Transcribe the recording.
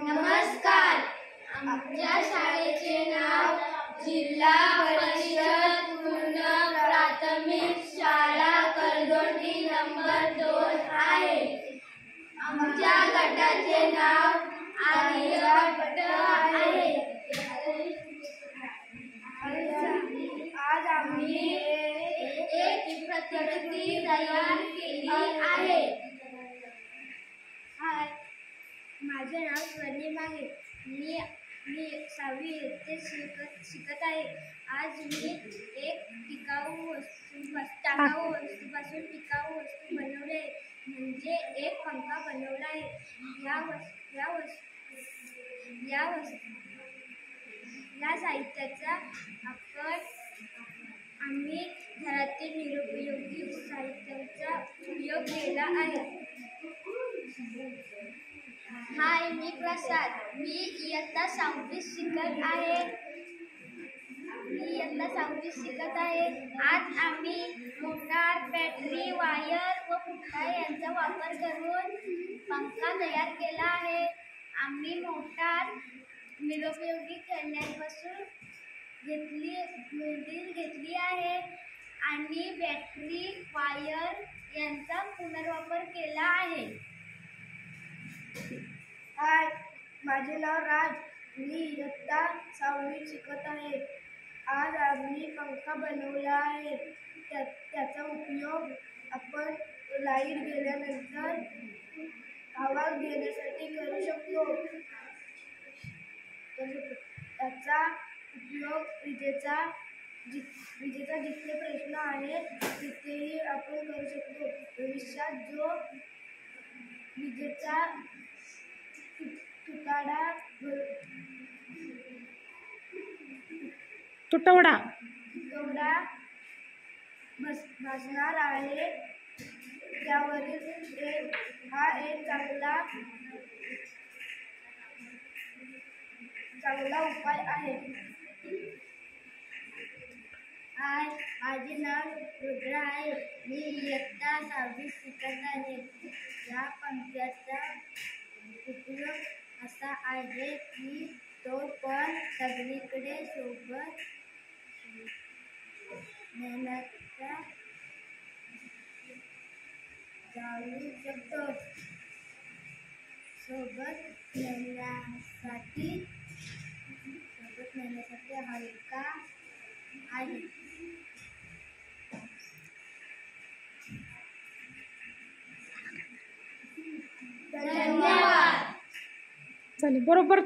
नमस्कार. आमच्या शाळेचे नाव जिल्हा परिषद पूर्ण प्राथमिक शाळा करदोंडी नंबर 2 आहे. आमच्या गटाचे नाव आर्यभट्ट आहे. आज आम्ही एक प्रतिकृती तयार केली आहे. हाय, माझे नाव स्वर्णिम आहे. मी 6वी इयत्तेत शिकत आहे. आज मी एक टाकाऊ वस्तूपासून टिकाऊ वस्तू बनवली आहे, म्हणजे एक पंखा बनवला आहे. या साहित्याचा आम्ही घरातील निरुपयोगी साहित्याचा उपयोग केला आहे. हाय, मी प्रसाद. मी इयत्ता 6वीत शिकत आहे. आज आम्ही मोटार, बॅटरी, वायर व पुठ्ठा यांचा वापर करून पंखा तयार केला आहे. आम्ही मोटार निरुपयोगी खेळण्यांपासून घेतली आहे आणि बॅटरी, वायर यांचा पुनर्वापर केला आहे. हाय, माझे नाव राज. मी इयत्ता 6वीत शिकत आहे. आज आम्ही पंखा बनवला आहे. त्याचा उपयोग आपण लाईट गेल्यानंतर हवा घेण्यासाठी करू शकतो. त्याचा उपयोग विजेचा जिथे प्रश्न आहे तिथेही आपण करू शकतो. भविष्यात जो विजेचा तुटवडा भासणार आहे, त्यावरील एक चांगला उपाय आहे. हाय, माझे नाव रुद्र आहे. मी इयत्ता 6वीत शिकत आहे. या पंख्याचा उपयोग असा आहे की तो पण सगळीकडे सोबत नेण्याचा जाऊ शकतो. सोबत नेण्यासाठी हलका आहे. धन्यवाद. चालेल, बरोबर.